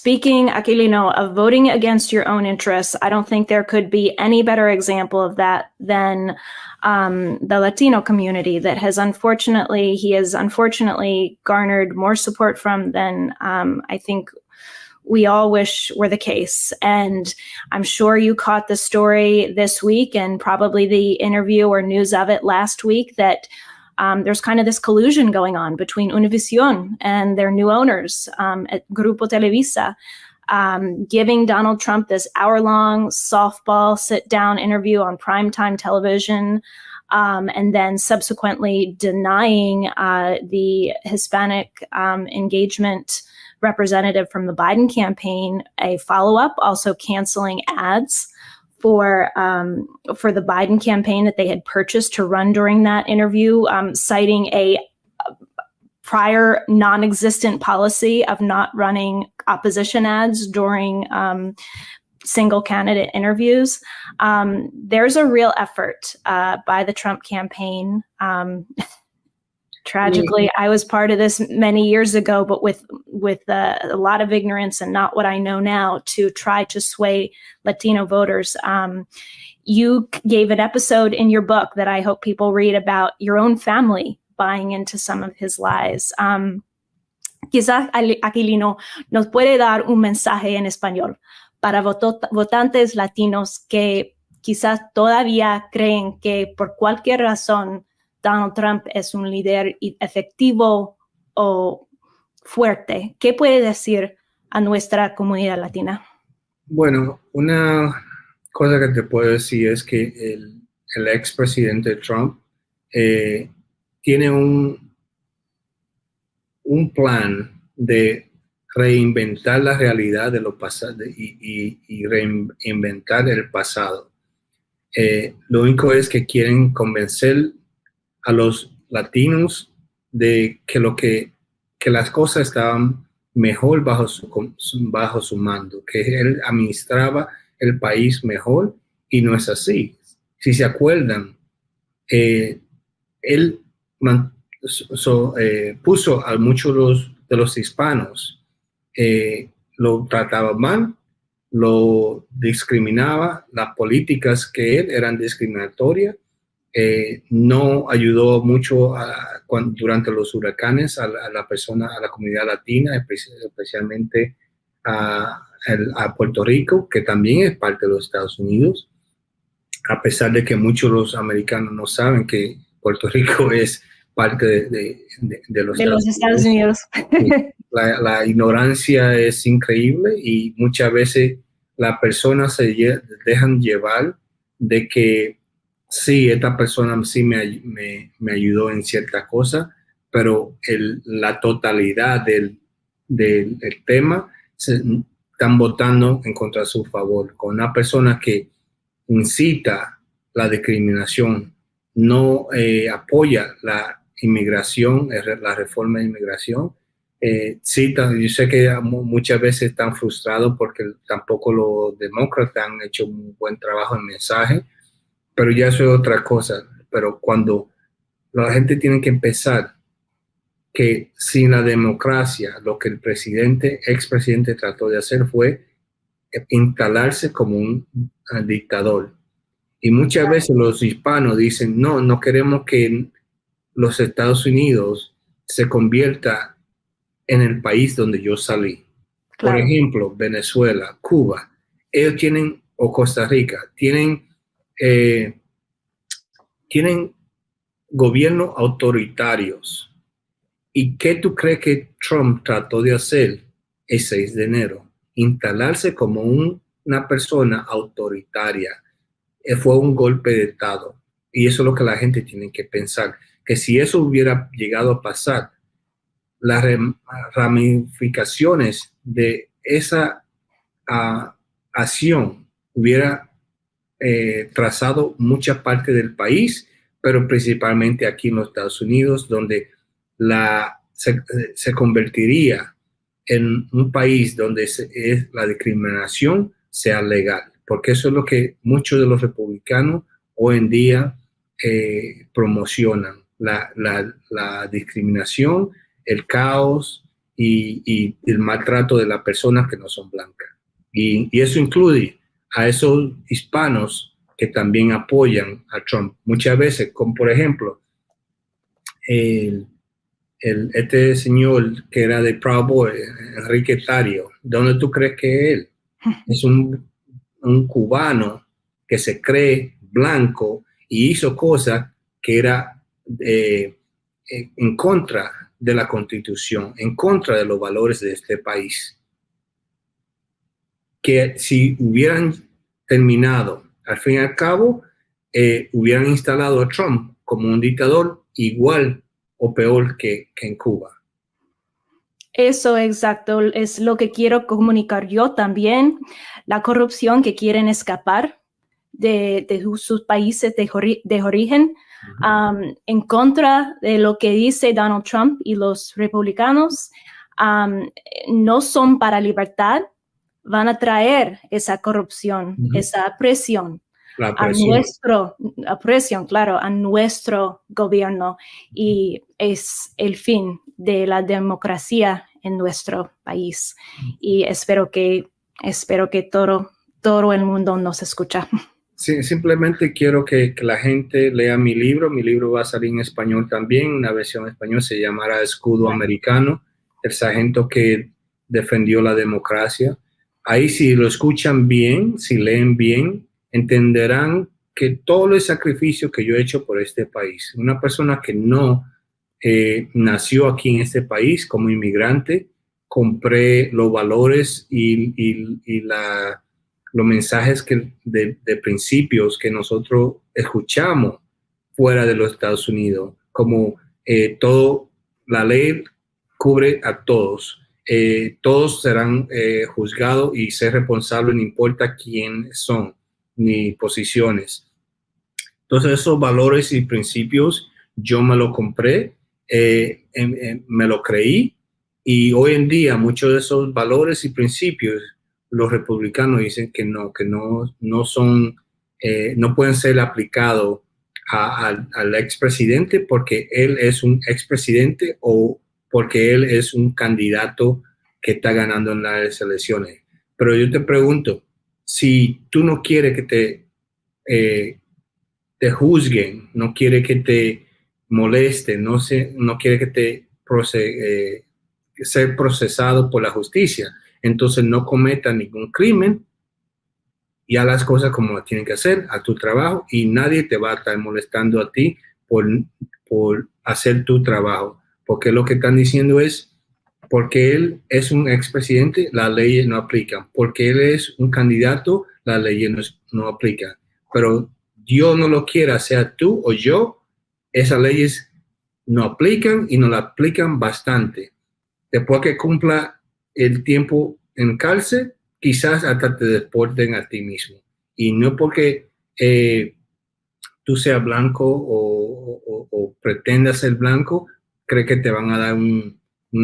speaking, Aquilino, of voting against your own interests, I don't think there could be any better example of that than the Latino community that has unfortunately garnered more support from than I think we all wish were the case. And I'm sure you caught the story this week and probably the interview or news of it last week that there's kind of this collusion going on between Univision and their new owners at Grupo Televisa, giving Donald Trump this hour-long softball sit-down interview on primetime television, and then subsequently denying the Hispanic engagement representative from the Biden campaign a follow-up, also canceling ads for the Biden campaign that they had purchased to run during that interview, citing a prior non-existent policy of not running opposition ads during single candidate interviews. There's a real effort by the Trump campaign. Tragically, I was part of this many years ago, but with a lot of ignorance and not what I know now, to try to sway Latino voters. You gave an episode in your book that I hope people read about your own family buying into some of his lies. Quizás Aquilino nos puede dar un mensaje en español para votantes latinos que quizás todavía creen que por cualquier razón Donald Trump es un líder efectivo o fuerte. ¿Qué puede decir a nuestra comunidad latina? Bueno, una cosa que te puedo decir es que el expresidente Trump tiene un plan de reinventar la realidad de lo pasado y reinventar el pasado. Lo único es que quieren convencer a los latinos de que las cosas estaban mejor bajo su mando, que él administraba el país mejor, y no es así. Si se acuerdan, él puso a muchos de los hispanos, lo trataba mal, lo discriminaba, las políticas que él eran discriminatorias. No ayudó mucho durante los huracanes a la comunidad latina, especialmente a Puerto Rico, que también es parte de los Estados Unidos, a pesar de que muchos de los americanos no saben que Puerto Rico es parte de los Estados Unidos. La ignorancia es increíble y muchas veces las personas se dejan llevar de que sí, esta persona sí me ayudó en cierta cosa, pero la totalidad del tema están votando en contra de su favor. Con una persona que incita la discriminación, no apoya la inmigración, la reforma de inmigración. Yo sé que muchas veces están frustrados porque tampoco los demócratas han hecho un buen trabajo en mensaje, pero ya eso es otra cosa. Pero cuando la gente tiene que empezar que sin la democracia, lo que el expresidente trató de hacer fue instalarse como un dictador. Y muchas veces los hispanos dicen, no queremos que los Estados Unidos se convierta en el país donde yo salí. Claro. Por ejemplo, Venezuela, Cuba, ellos tienen, o Costa Rica, tienen gobiernos autoritarios. ¿Y qué tú crees que Trump trató de hacer el 6 de enero? Instalarse como una persona autoritaria. Fue un golpe de Estado. Y eso es lo que la gente tiene que pensar. Que si eso hubiera llegado a pasar, las ramificaciones de esa acción hubiera trazado mucha parte del país, pero principalmente aquí en los Estados Unidos, donde se convertiría en un país donde la discriminación sea legal, porque eso es lo que muchos de los republicanos hoy en día promocionan, la discriminación, el caos y el maltrato de las personas que no son blancas. Y eso incluye a esos hispanos que también apoyan a Trump. Muchas veces, como por ejemplo, este señor que era de Proud Boy, Enrique Tario, ¿dónde tú crees que es él? Es un cubano que se cree blanco y hizo cosas que era en contra de la Constitución, en contra de los valores de este país. Que si hubieran terminado, al fin y al cabo, hubieran instalado a Trump como un dictador igual o peor que en Cuba. Eso exacto es lo que quiero comunicar yo también. La corrupción que quieren escapar de sus países de origen, en contra de lo que dice Donald Trump y los republicanos, no son para libertad, van a traer esa corrupción, esa presión. La presión. A nuestro gobierno, y es el fin de la democracia en nuestro país. Y espero que todo el mundo nos escucha. Sí, simplemente quiero que la gente lea mi libro. Mi libro va a salir en español también, una versión en español, se llamará Escudo Americano, el sargento que defendió la democracia. Ahí si lo escuchan bien, si leen bien, entenderán que todo el sacrificio que yo he hecho por este país, una persona que no nació aquí en este país como inmigrante, compré los valores y los mensajes de principios que nosotros escuchamos fuera de los Estados Unidos, como todo, la ley cubre a todos. Todos serán juzgados y ser responsables, no importa quién son ni posiciones. Entonces esos valores y principios yo me lo compré, me lo creí, y hoy en día muchos de esos valores y principios los republicanos dicen que no son, no pueden ser aplicados al expresidente porque él es un expresidente o porque él es un candidato que está ganando en las elecciones. Pero yo te pregunto, si tú no quieres que te juzguen, no quieres que te molesten, no quieres que te ser procesado por la justicia, entonces no cometas ningún crimen y haz las cosas como las tienen que hacer, a tu trabajo, y nadie te va a estar molestando a ti por hacer tu trabajo, porque lo que están diciendo es, porque él es un expresidente, las leyes no aplican, porque él es un candidato, las leyes no aplican, pero Dios no lo quiera, sea tú o yo, esas leyes no aplican y no la aplican bastante. Después que cumpla el tiempo en cárcel, quizás hasta te deporten a ti mismo. Y no porque tú seas blanco o pretendas ser blanco, cree que te van a dar un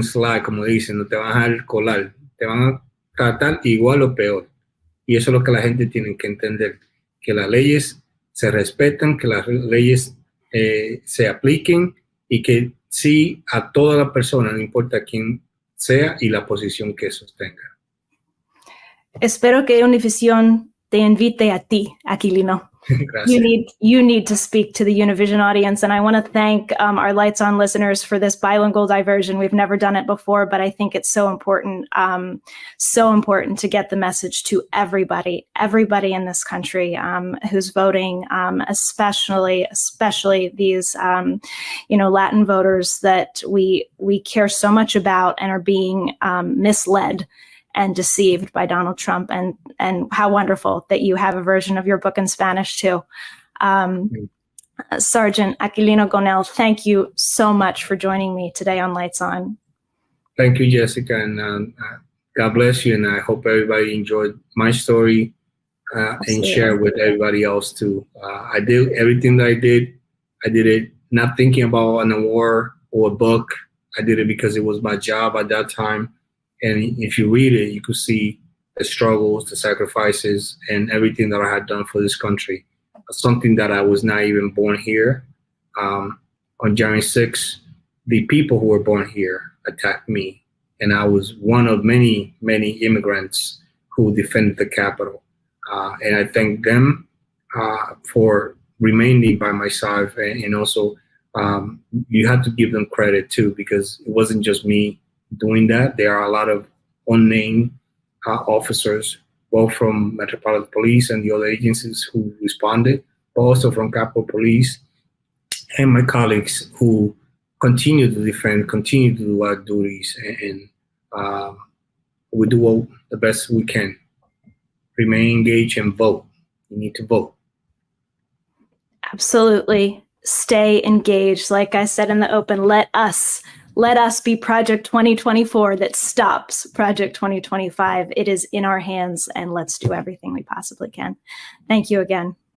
slide, como dicen, no te van a dar colar, te van a tratar igual o peor. Y eso es lo que la gente tiene que entender, que las leyes se respetan, que las leyes se apliquen y que sí a toda la persona, no importa quién sea y la posición que sostenga. Espero que Univision te invite a ti, Aquilino. Gracias. You need to speak to the Univision audience, and I want to thank our Lights On listeners for this bilingual diversion. We've never done it before, but I think it's so important to get the message to everybody in this country who's voting, especially these Latin voters that we care so much about and are being misled and deceived by Donald Trump, and how wonderful that you have a version of your book in Spanish too. Sergeant Aquilino Gonell, thank you so much for joining me today on Lights On. Thank you, Jessica, and God bless you, and I hope everybody enjoyed my story and share with everybody else too. I did everything that I did it not thinking about an award or a book. I did it because it was my job at that time. And if you read it, you could see the struggles, the sacrifices, and everything that I had done for this country. Something that I was not even born here. On January 6th, the people who were born here attacked me. and I was one of many, many immigrants who defended the Capitol. And I thank them for remaining by my side, and also you have to give them credit too, because it wasn't just me doing that. There are a lot of unnamed officers, both from Metropolitan Police and the other agencies who responded, but also from Capitol Police and my colleagues who continue to defend, continue to do our duties, and we do the best we can. Remain engaged and vote. You need to vote. Absolutely. Stay engaged. Like I said in the open, let us be Project 2024 that stops Project 2025. It is in our hands, and let's do everything we possibly can. Thank you again.